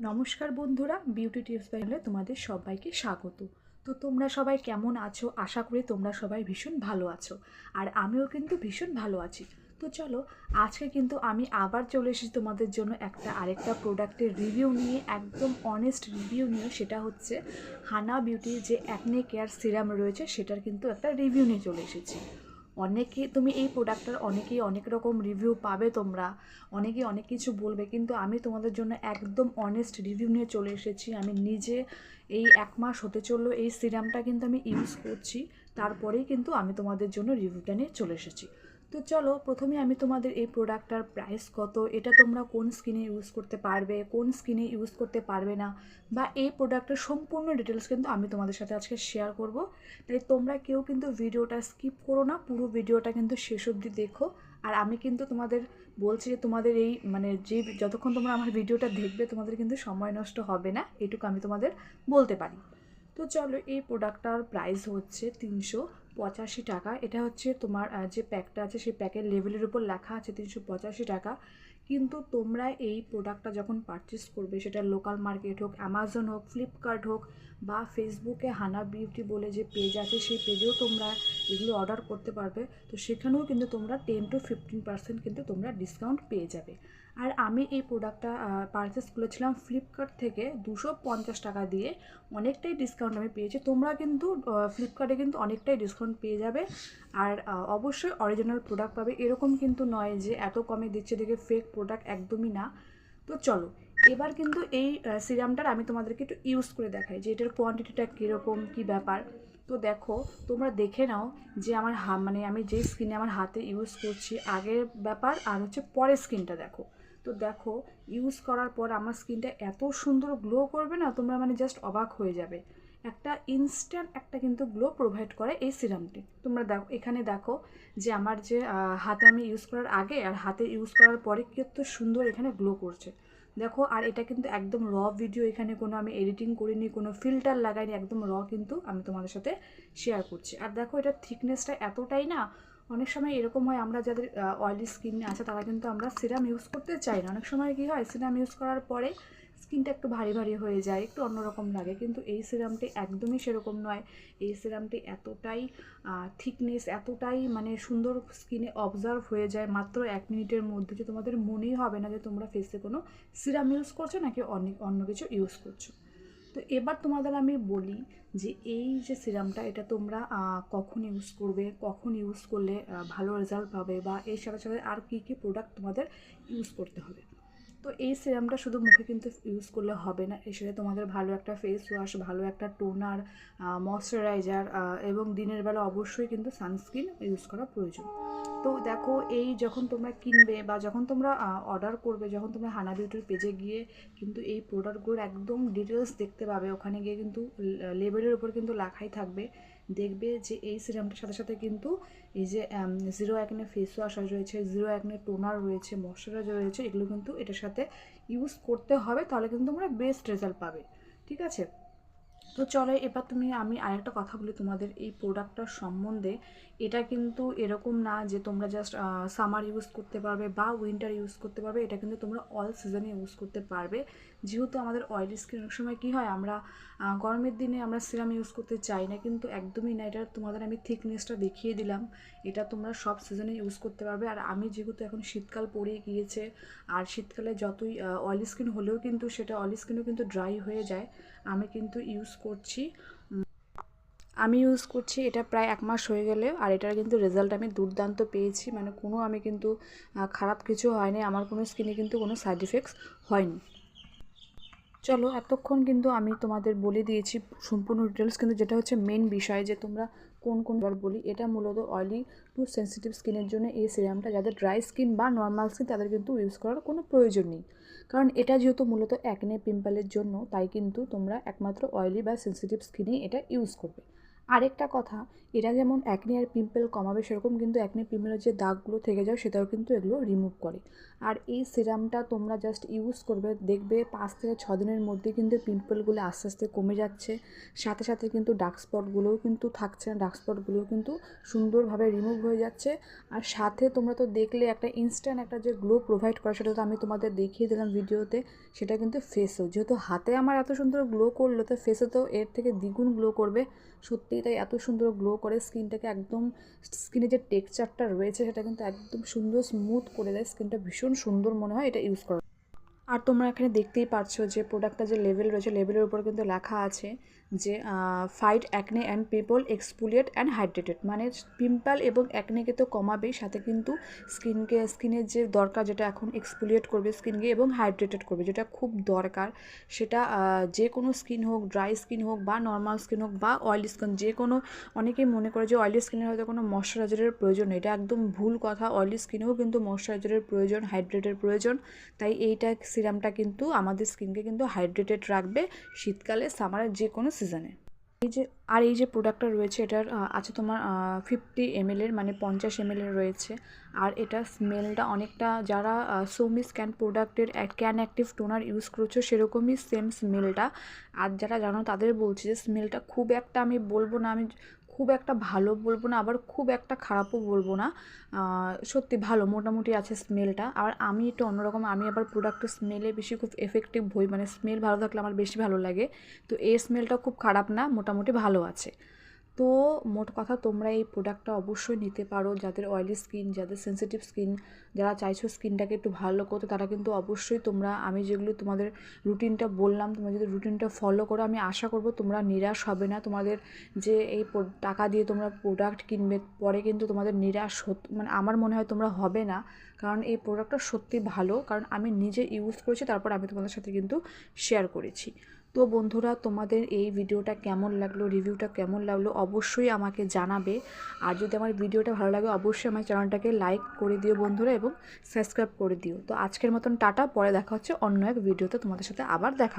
নমস্কার বন্ধুরা, beauty tips by চ্যানেলে তোমাদের সবাইকে স্বাগত। তো তোমরা সবাই কেমন আছো? আশা করি তোমরা সবাই ভীষণ ভালো আছো, আর আমিও কিন্তু ভীষণ ভালো আছি। তো চলো, আজকে কিন্তু আমি আবার চলে এসেছি তোমাদের জন্য আরেকটা প্রোডাক্টের রিভিউ নিয়ে, একদম অনেস্ট রিভিউ নিয়ে। সেটা হচ্ছে হানা বিউটির যে অ্যাকনে কেয়ার সিরাম রয়েছে, সেটার কিন্তু একটা রিভিউ নিয়ে চলে এসেছি। তুমি এই প্রোডাক্টটার অনেকেই অনেক রকম রিভিউ পাবে, তোমরা অনেকেই অনেক কিছু বলবে, কিন্তু আমি তোমাদের জন্য একদম অনেস্ট রিভিউ নিয়ে চলে এসেছি। আমি নিজে এই 1 মাস হতে চললো এই সিরামটা কিন্তু আমি ইউজ করছি, তারপরেই কিন্তু আমি তোমাদের জন্য রিভিউটা নিয়ে চলে এসেছি। তো চলো, প্রথমে আমি তোমাদের এই প্রোডাক্টটার প্রাইস কত, এটা তোমরা কোন স্কিনে ইউজ করতে পারবে, কোন স্কিনে ইউজ করতে পারবে না, বা এই প্রোডাক্টের সম্পূর্ণ ডিটেলস কিন্তু আমি তোমাদের সাথে আজকে শেয়ার করব। তাই তোমরা কেউ কিন্তু ভিডিওটা স্কিপ করো না, পুরো ভিডিওটা কিন্তু শেষ অবধি দেখো। আর আমি কিন্তু তোমাদের বলছি যে তোমাদের এই যতক্ষণ তোমরা আমার ভিডিওটা দেখবে তোমাদের কিন্তু সময় নষ্ট হবে না, এটুকু আমি তোমাদের বলতে পারি। তো চলো, এই প্রোডাক্টটার প্রাইস হচ্ছে 385 টাকা। এটা হচ্ছে তোমার যে প্যাকটা আছে সেই প্যাকের লেভেলের উপর লেখা আছে 385 টাকা। কিন্তু তোমরা এই প্রোডাক্টটা যখন পারচেস করবে, সেটা লোকাল মার্কেট হোক, অ্যামাজন হোক, ফ্লিপকার্ট হোক, বা ফেসবুকে হানা বিউটি বলে যে পেজ আছে সেই পেজেও তোমরা এগুলো অর্ডার করতে পারবে। তো সেখানেও কিন্তু তোমরা 10 to 15% কিন্তু তোমরা ডিসকাউন্ট পেয়ে যাবে। আর আমি এই প্রোডাক্টটা পারচেস করেছিলাম ফ্লিপকার্ট থেকে 250 টাকা দিয়ে। অনেকটাই ডিসকাউন্ট আমি পেয়েছি। তোমরা কিন্তু ফ্লিপকার্টে কিন্তু অনেকটাই ডিসকাউন্ট পেয়ে যাবে। আর অবশ্যই অরিজিনাল প্রোডাক্ট পাবে, এরকম কিন্তু নয় যে এত কমে দিচ্ছে দেখে ফেক প্রোডাক্ট, একদমই না। তো চলো, এবার কিন্তু এই সিরামটার আমি তোমাদেরকে একটু ইউজ করে দেখাই যে এটার কোয়ান্টিটিটা কীরকম, কী ব্যাপার। তো দেখো, তোমরা দেখে নাও যে আমার আমি যে স্কিনে আমার হাতে ইউজ করছি আগের ব্যাপার, আর হচ্ছে পরের স্কিনটা দেখো। তো দেখো, ইউজ করার পর আমার স্কিনটা এত সুন্দর গ্লো করবে না, তোমরা জাস্ট অবাক হয়ে যাবে। একটা ইনস্ট্যান্ট একটা কিন্তু গ্লো প্রোভাইড করে এই সিরামটি। তোমরা দেখো, এখানে দেখো যে আমার যে হাতে আমি ইউজ করার আগে আর হাতে ইউজ করার পরে কত সুন্দর এখানে গ্লো করছে দেখো। আর এটা কিন্তু একদম র ভিডিও, এখানে কোনো আমি এডিটিং করিনি, কোনো ফিল্টার লাগাইনি, একদম র কিন্তু আমি তোমাদের সাথে শেয়ার করছি। আর দেখো, এটার থিকনেসটা এতটাই না, অনেক সময় এরকম হয় আমরা যাদের অয়েলি স্কিন আছে তারা কিন্তু আমরা সিরাম ইউজ করতে চাই না। অনেক সময় কী হয়, সিরাম ইউজ করার পরে স্কিনটা একটু ভারী ভারী হয়ে যায়, একটু অন্যরকম লাগে, কিন্তু এই সিরামটি একদমই সেরকম নয়। এই সিরামটি এতটাই থিকনেস, এতটাই সুন্দর স্কিনে অবজার্ভ হয়ে যায় মাত্র 1 মিনিটের মধ্যে, যে তোমাদের মনেই হবে না যে তোমরা ফেসে কোনো সিরাম ইউজ করছো নাকি অন্য কিছু ইউজ করছো। তো এবার তোমাদের আমি বলি যে এই যে সিরামটা, এটা তোমরা কখন ইউজ করবে, কখন ইউজ করলে ভালো রেজাল্ট পাবে, বা এর সাথে সাথে আর কী কী প্রোডাক্ট তোমাদের ইউজ করতে হবে। তো এই সিরামটা শুধু মুখে কিন্তু ইউজ করলে হবে না, এর সাথে তোমাদের ভালো একটা ফেস ওয়াশ, ভালো একটা টোনার, ময়শ্চারাইজার, এবং দিনের বেলা অবশ্যই কিন্তু সানস্ক্রিন ইউজ করা প্রয়োজন। তো দেখো, এই যখন তোমরা কিনবে বা যখন তোমরা অর্ডার করবে, যখন তোমরা হানা বিউটির পেজে গিয়ে কিন্তু এই প্রোডাক্টগুলোর একদম ডিটেলস দেখতে পাবে। ওখানে গিয়ে কিন্তু লেবেলের উপর কিন্তু লেখাই থাকবে, দেখবে যে এই সিরামটার সাথে সাথে কিন্তু এই যে জিরো অ্যাকনে ফেস ওয়াশ রয়েছে, জিরো অ্যাকনে টোনার রয়েছে, ময়শ্চারাইজার রয়েছে, এগুলো কিন্তু এটার সাথে ইউজ করতে হবে, তাহলে কিন্তু তোমরা বেস্ট রেজাল্ট পাবে। ঠিক আছে? তো চলো, এবার আমি আরেকটা কথা বলি তোমাদের এই প্রোডাক্টটার সম্বন্ধে। এটা কিন্তু এরকম না যে তোমরা জাস্ট সামার ইউজ করতে পারবে বা উইন্টার ইউজ করতে পারবে, এটা কিন্তু তোমরা অল সিজনে ইউজ করতে পারবে। যেহেতু আমাদের অয়েলি স্কিন, অনেক সময় কী হয়, আমরা গরমের দিনে আমরা সিরাম ইউজ করতে চাই না, কিন্তু একদমই না। এটা তোমাদের আমি থিকনেসটা দেখিয়ে দিলাম, এটা তোমরা সব সিজনে ইউজ করতে পারবে। আর আমি যেহেতু এখন শীতকাল পড়ে গিয়েছে, আর শীতকালে যতই অয়েলি স্কিন হলেও কিন্তু সেটা অয়েলি স্কিনও কিন্তু ড্রাই হয়ে যায়। আমি কিন্তু ইউজ করছি এটা প্রায় 1 মাস হয়ে গেলে, আর এটার কিন্তু রেজাল্ট আমি দুর্দান্ত পেয়েছি। কোনো আমি কিন্তু খারাপ কিছু হয়নি, আমার কোনো স্কিনে কিন্তু কোনো সাইড এফেক্টস হয়নি। চলো, এতক্ষণ কিন্তু আমি তোমাদের বলে দিয়েছি সম্পূর্ণ ডিটেলস, কিন্তু যেটা হচ্ছে মেন বিষয় যে তোমরা বার বলি, এটা মূলত অয়েলি টু সেন্সিটিভ স্কিনের জন্য এই সিরামটা। যাদের ড্রাই স্কিন বা নর্মাল স্কিন তাদের কিন্তু ইউজ করার কোনো প্রয়োজন নেই, কারণ এটা যেহেতু মূলত অ্যাকনে পিম্পলের জন্য, তাই কিন্তু তোমরা একমাত্র অয়েলি বা সেন্সিটিভ স্কিনেই এটা ইউজ করবে। আরেকটা কথা, এরা যেমন অ্যাকনে আর পিম্পল কমাবে সেরকম কিন্তু অ্যাকনে পিম্পলের যে দাগগুলো থেকে যায় সেটাও কিন্তু এগুলো রিমুভ করে। আর এই সিরামটা তোমরা জাস্ট ইউজ করবে, দেখবে 5 থেকে 6 দিনের মধ্যে কিন্তু পিম্পলগুলো আস্তে আস্তে কমে যাচ্ছে, সাথে সাথে কিন্তু ডার্ক স্পটগুলোও কিন্তু থাকছে না, ডার্ক স্পটগুলোও কিন্তু সুন্দরভাবে রিমুভ হয়ে যাচ্ছে। আর সাথে তোমরা তো দেখলে একটা ইনস্ট্যান্ট একটা যে গ্লো প্রোভাইড করে সেটা তো আমি তোমাদের দেখিয়ে দিলাম ভিডিওতে, সেটা কিন্তু ফেসও, যেহেতু হাতে আমার এত সুন্দর গ্লো করলো তো ফেসে তো এর থেকে দ্বিগুণ গ্লো করবে। সত্যিই তাই এত সুন্দর গ্লো করে স্কিনটাকে একদম, স্কিনের যে টেক্সচারটা রয়েছে সেটা কিন্তু একদম সুন্দর স্মুথ করে দেয়, স্কিনটা ভীষণ সুন্দর মনে হয় এটা ইউজ করা। আর তোমরা এখানে দেখতেই পাচ্ছ যে প্রোডাক্টটা যে লেভেল রয়েছে লেভেলের উপর কিন্তু লেখা আছে যে fight acne and pimple exfoliate and hydrated, মানে পিম্পল এবং অ্যাকনেকে তো কমাবেই, সাথে কিন্তু স্কিনের যে দরকার যেটা এখন এক্সফোলিয়েট করবে স্কিনকে এবং হাইড্রেটেড করবে, যেটা খুব দরকার। সেটা যে কোনো স্কিন হোক, ড্রাই স্কিন হোক বা নর্মাল স্কিন হোক বা অয়েলি স্কিন, যে কোনো, অনেকেই মনে করে যে অয়েলি স্কিনের হয়তো কোনো ময়শ্চারাইজারের প্রয়োজন নেই, এটা একদম ভুল কথা। অয়েলি স্কিনেও কিন্তু ময়শ্চারাইজারের প্রয়োজন, হাইড্রেটের প্রয়োজন। তাই এইটা সিরামটা কিন্তু আমাদের স্কিনকে কিন্তু হাইড্রেটেড রাখবে শীতকালে, সামারের যে কোনো সিজনে। এই যে প্রোডাক্টটা রয়েছে এটার আছে তোমার 50 ml, মানে 50 ml রয়েছে। আর এটা স্মেলটা অনেকটা, যারা সোমি স্ক্যান প্রোডাক্টের ক্যান অ্যাক্টিভ টোনার ইউজ করছো সেরকমই সেম স্মেলটা। আর যারা জানো তাদের বলছি যে স্মেলটা খুব একটা, আমি বলবো না, আমি খুব একটা ভালো বলবো না, আবার খুব একটা খারাপও বলবো না, সত্যি ভালো মোটামুটি আছে স্মেলটা। আর আমি একটু অন্যরকম, আমি আবার প্রোডাক্টের স্মেলে বেশি খুব এফেক্টিভ হই, মানে স্মেল ভালো থাকলে আমার বেশি ভালো লাগে। তো এই স্মেলটা খুব খারাপ না, মোটামুটি ভালো আছে। তো মোট কথা, তোমরা এই প্রোডাক্টটা অবশ্যই নিতে পারো, যাদের অয়েলি স্কিন, যাদের সেনসিটিভ স্কিন, যারা চাইছো স্কিনটাকে একটু ভালো করতে, তারা কিন্তু অবশ্যই তোমরা, আমি যেগুলো তোমাদের রুটিনটা বললাম, তোমরা যদি রুটিনটা ফলো করো আমি আশা করবো তোমরা নিরাশ হবে না। তোমাদের যে এই টাকা দিয়ে তোমরা প্রোডাক্ট কিনবে পরে কিন্তু তোমাদের নিরাশ মানে আমার মনে হয় তোমরা হবে না, কারণ এই প্রোডাক্টটা সত্যি ভালো, কারণ আমি নিজে ইউজ করেছি, তারপর আমি তোমাদের সাথে কিন্তু শেয়ার করেছি। তো বন্ধুরা, তোমাদের এই ভিডিওটা কেমন লাগলো, রিভিউটা কেমন লাগলো অবশ্যই আমাকে জানাবে। আর যদি আমার ভিডিওটা ভালো লাগে অবশ্যই আমার চ্যানেলটাকে লাইক করে দিও বন্ধুরা, এবং সাবস্ক্রাইব করে দিও। তো আজকের মতন টাটা, পরে দেখা হচ্ছে অন্য এক ভিডিওতে, তোমাদের সাথে আবার দেখা।